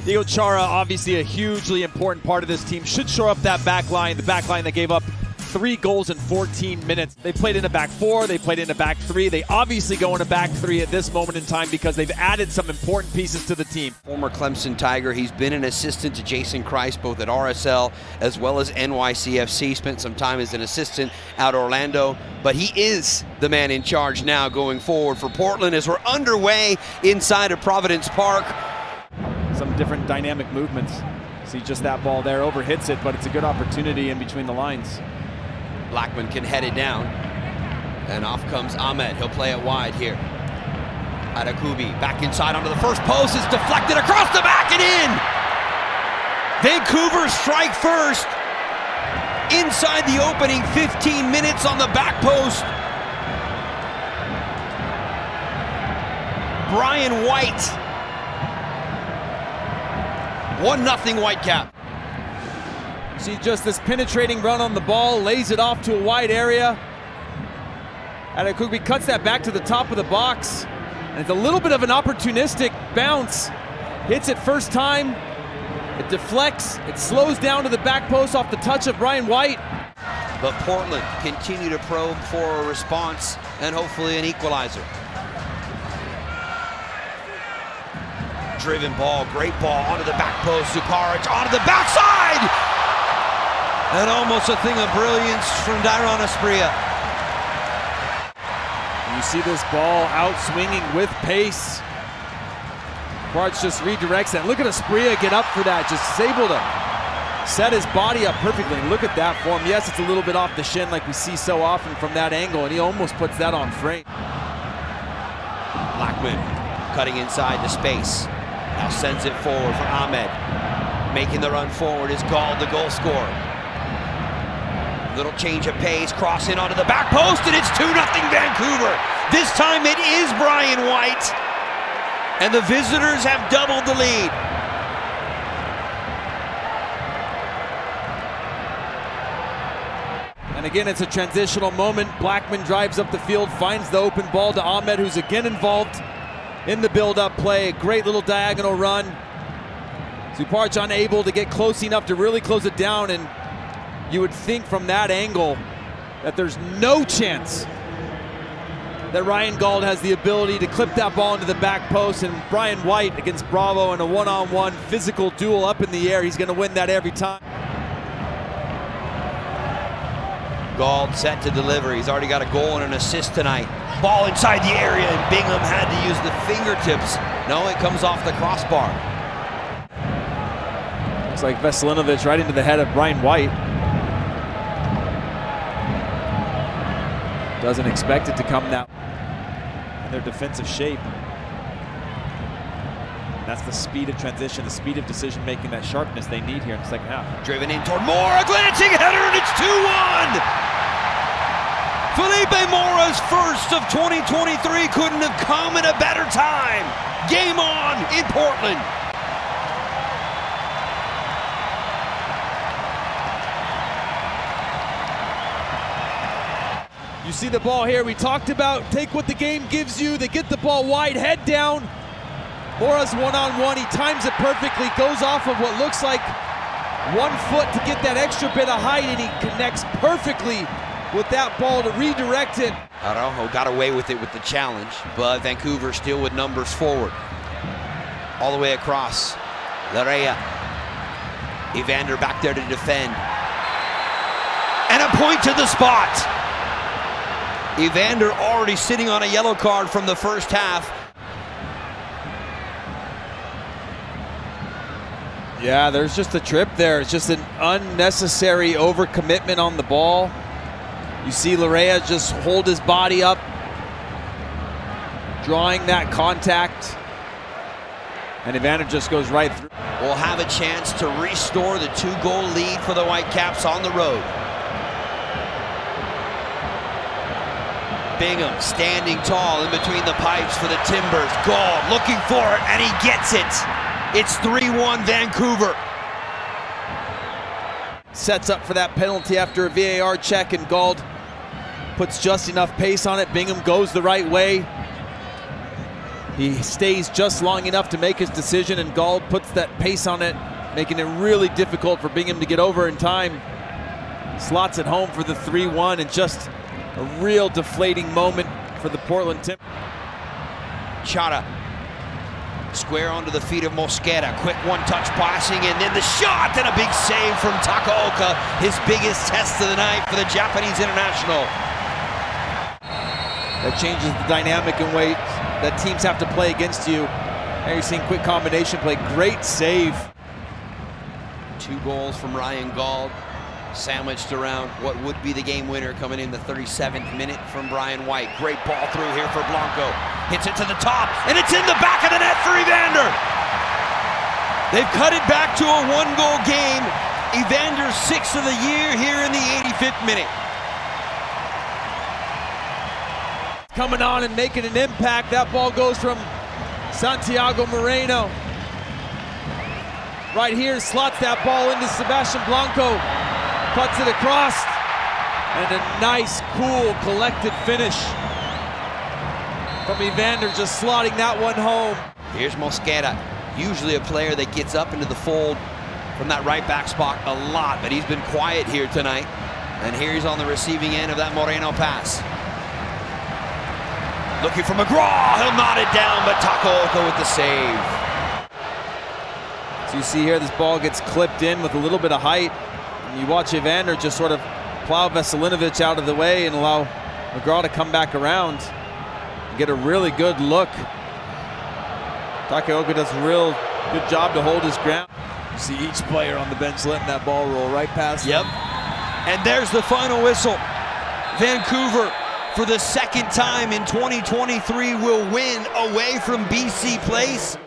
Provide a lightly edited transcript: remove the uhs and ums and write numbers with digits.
Diego Chara, obviously a hugely important part of this team, should shore up that back line, the back line that gave up 3 goals in 14 minutes. They played in a back 4, they played in a back 3. They obviously go in a back 3 at this moment in time because they've added some important pieces to the team. Former Clemson Tiger, he's been an assistant to Jason Christ both at RSL as well as NYCFC. Spent some time as an assistant out Orlando, but he is the man in charge now going forward for Portland as we're underway inside of Providence Park. Some different dynamic movements. See just that ball there, over hits it, but it's a good opportunity in between the lines. Blackman can head it down, and off comes Ahmed. He'll play it wide here. Adakubi back inside onto the first post. It's deflected across the back and in. Vancouver strike first inside the opening 15 minutes on the back post. Brian White. 1-0 Whitecap. See just this penetrating run on the ball, lays it off to a wide area. Adakubi cuts that back to the top of the box. And it's a little bit of an opportunistic bounce. Hits it first time. It deflects. It slows down to the back post off the touch of Brian White. But Portland continue to probe for a response and hopefully an equalizer. Driven ball, great ball onto the back post. Zuparic onto the backside! And almost a thing of brilliance from Dairon Asprilla. You see this ball out swinging with pace. Bartz just redirects that. Look at Asprilla get up for that. Just able to set his body up perfectly. Look at that form. Yes, it's a little bit off the shin like we see so often from that angle, and he almost puts that on frame. Blackman cutting inside the space. Now sends it forward for Ahmed. Making the run forward is Gall, the goal scorer. Little change of pace, cross in onto the back post, and it's 2-0 Vancouver. This time it is Brian White, and the visitors have doubled the lead. And again, it's a transitional moment. Blackman drives up the field, finds the open ball to Ahmed, who's again involved in the build-up play. A great little diagonal run. Zuparic unable to get close enough to really close it down, and you would think from that angle that there's no chance that Ryan Gauld has the ability to clip that ball into the back post, and Brian White against Bravo in a one-on-one physical duel up in the air. He's going to win that every time. Gauld set to deliver. He's already got a goal and an assist tonight. Ball inside the area, and Bingham had to use the fingertips. No, it comes off the crossbar. Looks like Veselinovic right into the head of Brian White. Doesn't expect it to come now in their defensive shape. And that's the speed of transition, the speed of decision making, that sharpness they need here in the second half. Driven in toward Mora, a glancing header, and it's 2-1! Felipe Mora's first of 2023 couldn't have come at a better time. Game on in Portland. You see the ball here. We talked about take what the game gives you. They get the ball wide, head down. Mora's one-on-one. He times it perfectly. Goes off of what looks like 1 foot to get that extra bit of height, and he connects perfectly with that ball to redirect it. Araujo got away with it with the challenge, but Vancouver still with numbers forward. All the way across. Larea. Evander back there to defend. And a point to the spot. Evander already sitting on a yellow card from the first half. Yeah, there's just a trip there. It's just an unnecessary overcommitment on the ball. You see Larea just hold his body up, drawing that contact. And Evander just goes right through. Will have a chance to restore the 2-goal lead for the Whitecaps on the road. Bingham standing tall in between the pipes for the Timbers. Gall looking for it, and he gets it. It's 3-1 Vancouver. Sets up for that penalty after a VAR check, and Gauld puts just enough pace on it. Bingham goes the right way. He stays just long enough to make his decision, and Gauld puts that pace on it, making it really difficult for Bingham to get over in time. Slots it home for the 3-1, and just a real deflating moment for the Portland Timbers. Chara, square onto the feet of Mosquera. Quick one-touch passing, and then the shot, and a big save from Takaoka. His biggest test of the night for the Japanese international. That changes the dynamic and way that teams have to play against you. Now you're seeing quick combination play. Great save. 2 goals from Ryan Gauld, sandwiched around what would be the game winner coming in the 37th minute from Brian White. Great ball through here for Blanco. Hits it to the top, and it's in the back of the net for Evander. They've cut it back to a 1-goal game. Evander's 6th of the year here in the 85th minute. Coming on and making an impact. That ball goes from Santiago Moreno. Right here, slots that ball into Sebastian Blanco. Cuts it across. And a nice, cool, collected finish from Evander, just slotting that one home. Here's Mosquera, usually a player that gets up into the fold from that right back spot a lot, but he's been quiet here tonight. And here he's on the receiving end of that Moreno pass. Looking for McGraw, he'll knot it down, but Takaoka with the save. So you see here, this ball gets clipped in with a little bit of height. And you watch Evander just sort of plow Veselinovic out of the way and allow McGraw to come back around and get a really good look. Takaoka does a real good job to hold his ground. You see each player on the bench letting that ball roll right past them. And there's the final whistle. Vancouver, for the 2nd time in 2023, will win away from BC Place.